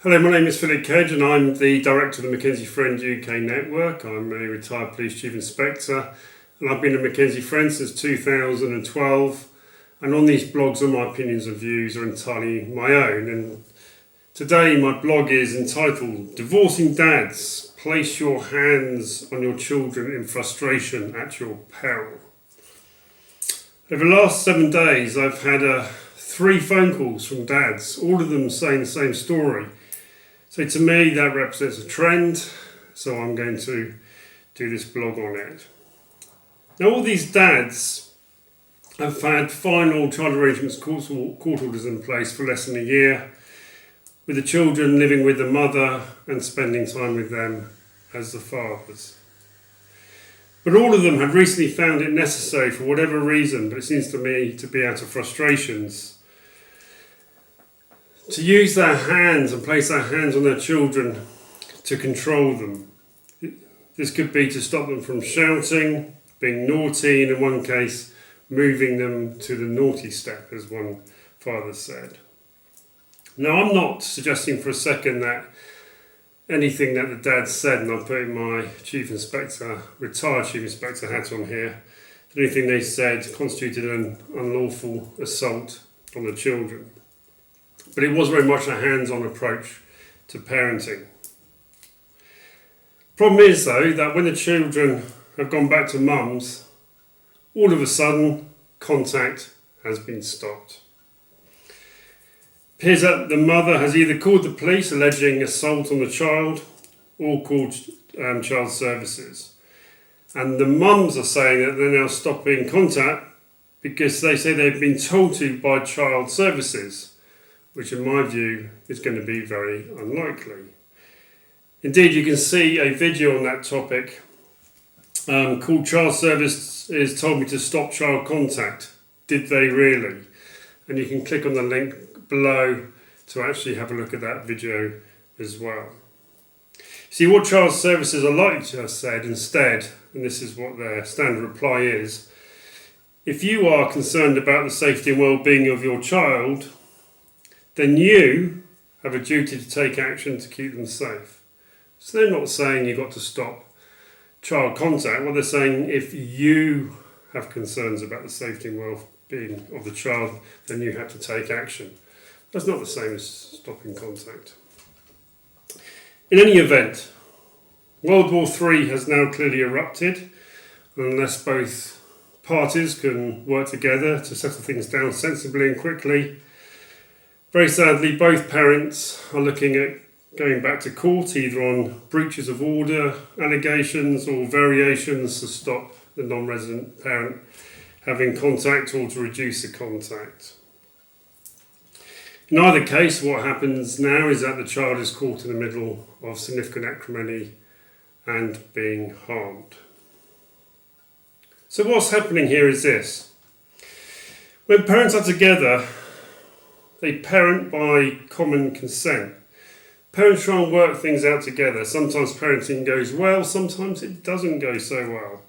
Hello, my name is Kedge and I'm the director of the McKenzie Friend UK network. I'm a retired police chief inspector and I've been a McKenzie Friend since 2012, and on these blogs all my opinions and views are entirely my own. And today my blog is entitled Divorcing Dads, Place Your Hands on Your Children in Frustration at Your Peril. Over the last 7 days I've had 3 phone calls from dads, all of them saying the same story. So to me that represents a trend, so I'm going to do this blog on it. Now all these dads have had final child arrangements court orders in place for less than a year, with the children living with the mother and spending time with them as the fathers. But all of them had recently found it necessary, for whatever reason, but it seems to me to be out of frustrations, to use their hands and place their hands on their children to control them. This could be to stop them from shouting, being naughty, and in one case, moving them to the naughty step, as one father said. Now, I'm not suggesting for a second that anything that the dad said, and I'm putting my retired chief inspector hat on here, that anything they said constituted an unlawful assault on the children. But it was very much a hands-on approach to parenting. Problem is, though, that when the children have gone back to mums, all of a sudden, contact has been stopped. It appears that the mother has either called the police alleging assault on the child or called child services. And the mums are saying that they're now stopping contact because they say they've been told to by child services, which in my view is going to be very unlikely. Indeed, you can see a video on that topic called Child Services Told Me to Stop Child Contact. Did they really? And you can click on the link below to actually have a look at that video as well. See, what Child Services are likely to have said instead, and this is what their standard reply is: if you are concerned about the safety and well-being of your child, then you have a duty to take action to keep them safe. So they're not saying you've got to stop child contact. What they're saying, if you have concerns about the safety and well-being of the child, then you have to take action. That's not the same as stopping contact. In any event, World War III has now clearly erupted, and unless both parties can work together to settle things down sensibly and quickly, very sadly, both parents are looking at going back to court, either on breaches of order, allegations, or variations to stop the non-resident parent having contact or to reduce the contact. In either case, what happens now is that the child is caught in the middle of significant acrimony and being harmed. So what's happening here is this: when parents are together, they parent by common consent. Parents try and work things out together. Sometimes parenting goes well, sometimes it doesn't go so well.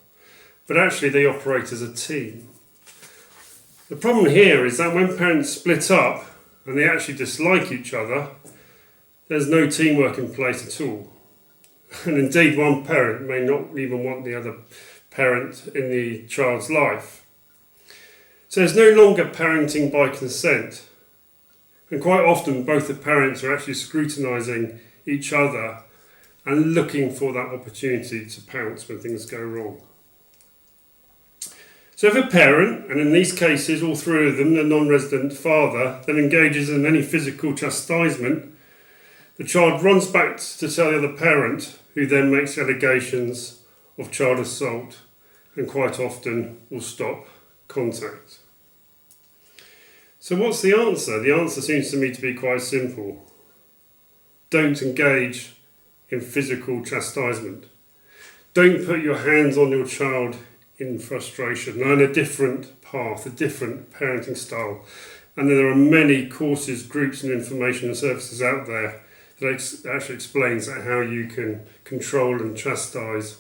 But actually they operate as a team. The problem here is that when parents split up and they actually dislike each other, there's no teamwork in place at all. And indeed, one parent may not even want the other parent in the child's life. So there's no longer parenting by consent. And quite often both the parents are actually scrutinising each other and looking for that opportunity to pounce when things go wrong. So if a parent, and in these cases all 3 of them, the non-resident father, then engages in any physical chastisement, the child runs back to tell the other parent, who then makes allegations of child assault and quite often will stop contact. So what's the answer? The answer seems to me to be quite simple. Don't engage in physical chastisement. Don't put your hands on your child in frustration. Learn a different path, a different parenting style. And there are many courses, groups and information and services out there that actually explains how you can control and chastise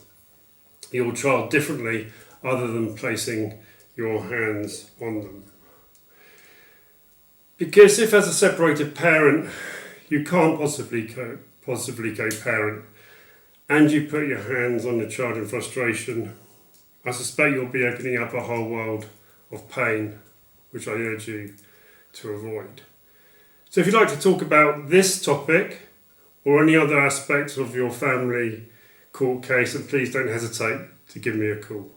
your child differently other than placing your hands on them. Because if as a separated parent you can't possibly co-parent, and you put your hands on your child in frustration, I suspect you'll be opening up a whole world of pain, which I urge you to avoid. So if you'd like to talk about this topic or any other aspects of your family court case, then please don't hesitate to give me a call.